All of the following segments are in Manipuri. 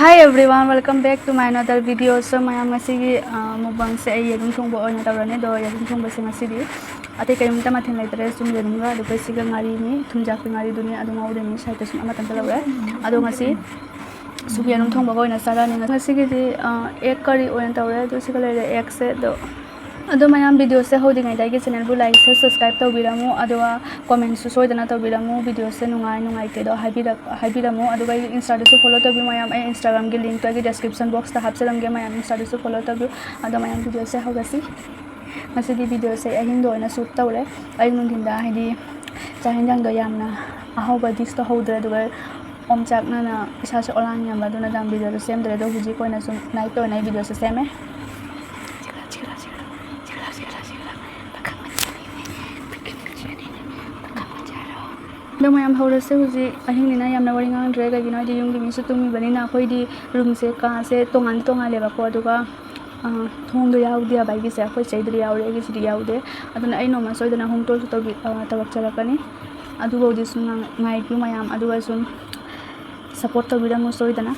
Hi everyone, welcome back to my another video. So mayam masigi mukbang se ay yelung thongbo oina tawrani do yelung thongbo se masidi ate karim ta mathen laitre sum yelunga do siga ngari ni thunjak ngari duni adu ngaude ni saita sum amatan talawre adu ngasi sum yelung thongbo oina sarani ngasigi di egg curry oina tawre do siga lere egg se do ado mayam video se hodi ngai dai channel bu like se subscribe tawbiramu ado comment su soidana tawbiramu video se nungai te do haibiramu ado gai insta su follow tabi mayam ai instagram gi link to gi description box ta hapsalam ge mayam insta su follow tabi ado mayam video se hogasi masigi video se ahin do na shoot tawre ai nun dinda haidi chahin jang do yamna ahoba dish to hodre do om chak na isa se olan yam ado na jam video se sem dre do huji ko na sum nai to nai video se seme do mayam hawrase huji ahinina yamna wari ngang dre ga gina di yung gi su tumi bani na khoi di room se ka se tongan le ba ko aduga thong do yaudi a bai gi se khoi chei dri yaure gi si yaude aduna ai no ma soidana hong tol to bi tawak charakani adu bodi sun ngai pi mayam adu sun support to bida mo soidana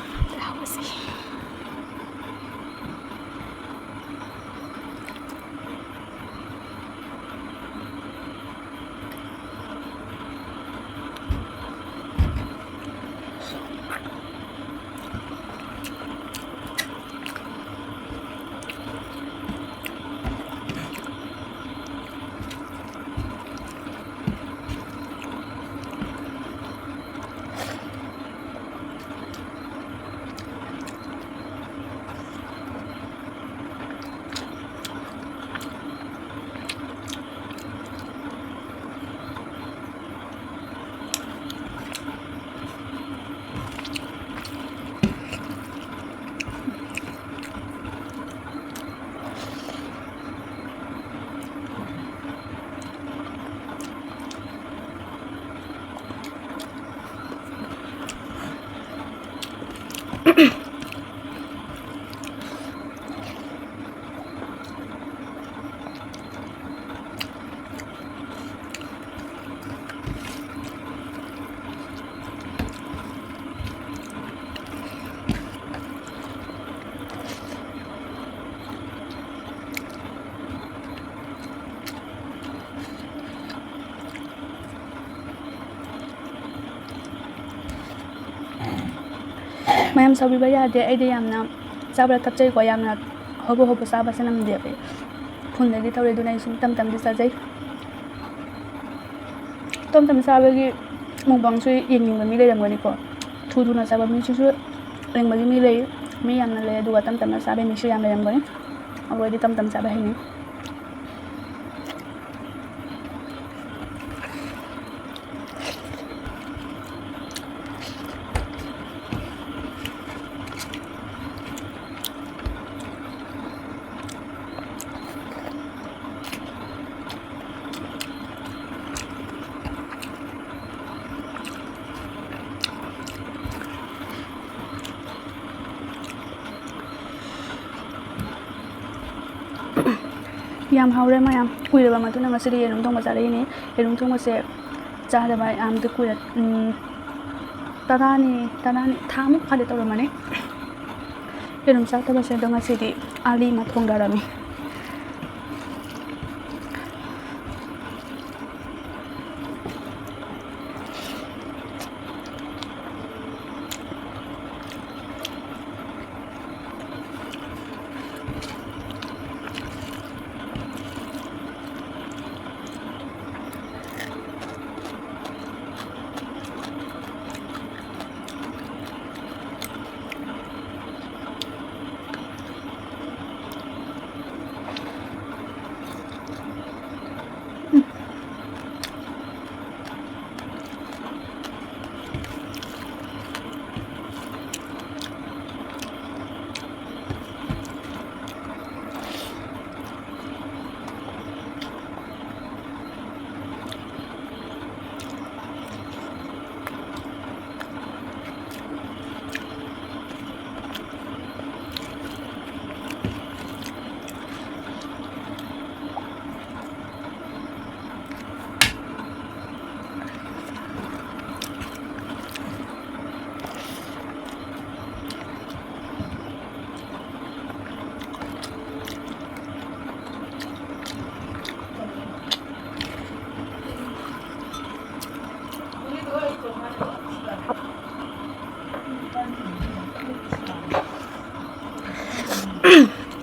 mayam sabi ba ya de ai de yamna sabra tapchai ko yamna hobo saba sanam de be phun de tawre du nai sum tam di sajai tam saba gi mukbang su yengning ba mi le jamgani ko thu na saba mi su leng ba gi mi le mi yamna le du tam na saba mi su yam le jamgani abo di tam saba hini yam haure mayam kuira ba matuna masiri yenum thong ba jare ni yenum thong se jare ba am de kuira tarani tham khale to mane yenum sa ta ba se dong asiri ali ma thong darami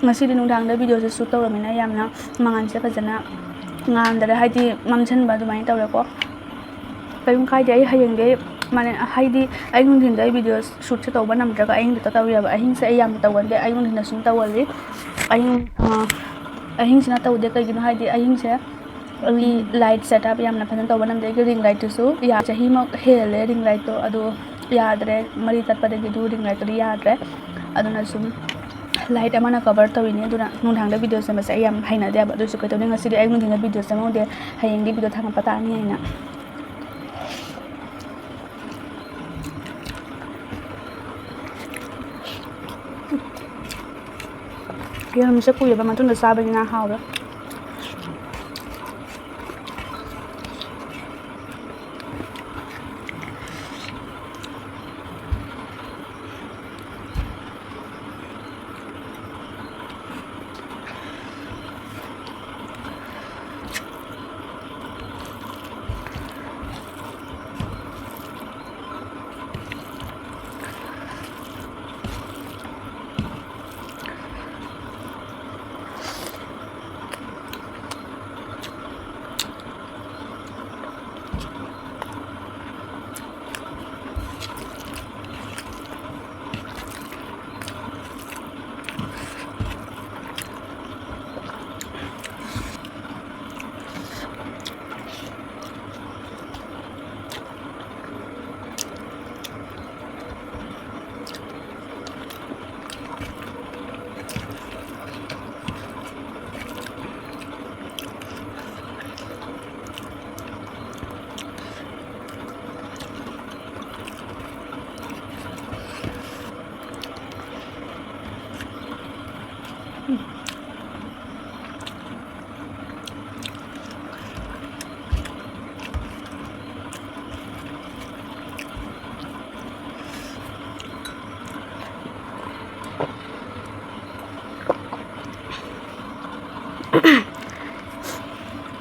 ngasi di nungdang da video se shoot tawramina yamna mangan se fajana ngam da haidi mamchan ba dumai tawre ko kayum khai dai hayeng dai mane haidi ai nungdin da video shoot se tawba nam draga aing da tawya ba aing se yam tawande ai nungdin na sung tawali aing sina tawde kai gino haidi aing se light setup yamna phajan tawba nam dai ring light su ya chahi ma hele ring light to adu yadre mari tatpa de du ring light to yadre aduna sum light amana cover tawini aduna nungdang da video se ma se yam haina de ba du su kai to ngasi di ai nungdin da video se ma de hayeng di video thang pata ni haina Yang bisa kuya ba matun da sabi na hawa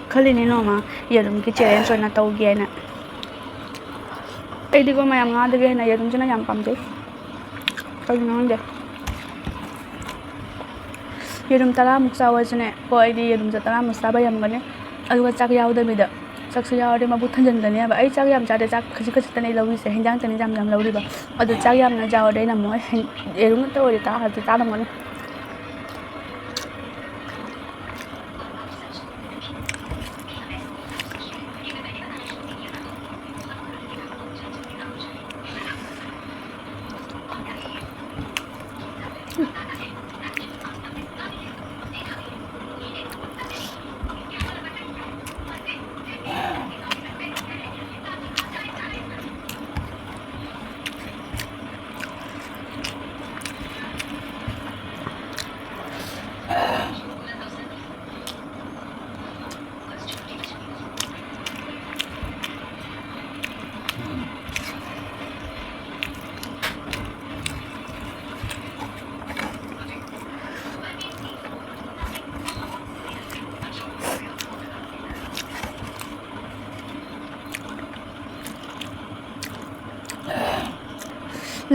kali ni no ma yarum ki challenge na taw gi na ai di ko mayam nga de na yarum jana yam pam de kali no de yarum tara muksa wa jane ko ai di yarum ja tara musa ba yam gane aduga chak yaw da mi da chak su yaw de ma bu thanjan da ne ba ai chak yam ja de chak khaji khaji ta nei lawi se hinjang ta ni jam jam lawi ba adu chak yam na jaw de na mo yarum ta ori ta ha ta na mo ne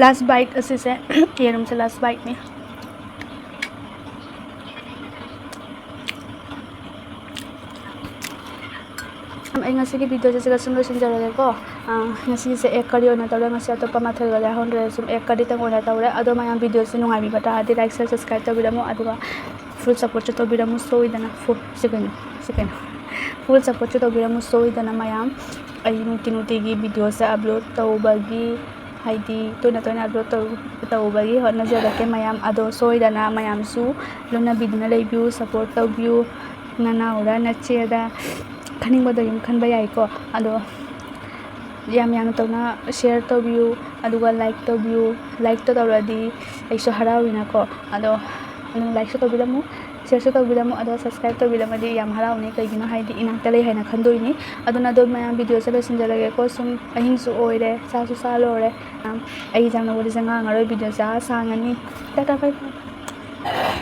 last bite asi se yarum se last bite ni ai ngasi ki video se sum losin jare ko ngasi se ek kari ona tawre ngasi atopa mathal gala honre sum ek kari tang ona tawre ado mayam video se nungai bi bata adi like share subscribe tabiramo aduga full support tabiramo soidana second full support tabiramo soidana mayam ai nuti gi video se upload tawbagi haidi toina upload tawbagi hotna jarake mayam ado soidana mayam su lona biduna leibiu support tawbiu nana ora na cheda khaning bada yum khan ba yai ko ado yam tawna share tawbiu aduga like tawbiu like to tawradi aiso harawina ko ado like so tawbilamu share so tawbilamu ado subscribe tawbilamadi yam harawni kaigino haidi inakta lei haina khandoini aduna do mayam video se losinjalage ko sum ahin su oire sa su sa lore ai jangna wori janga ngaroi video sa sangani tata bye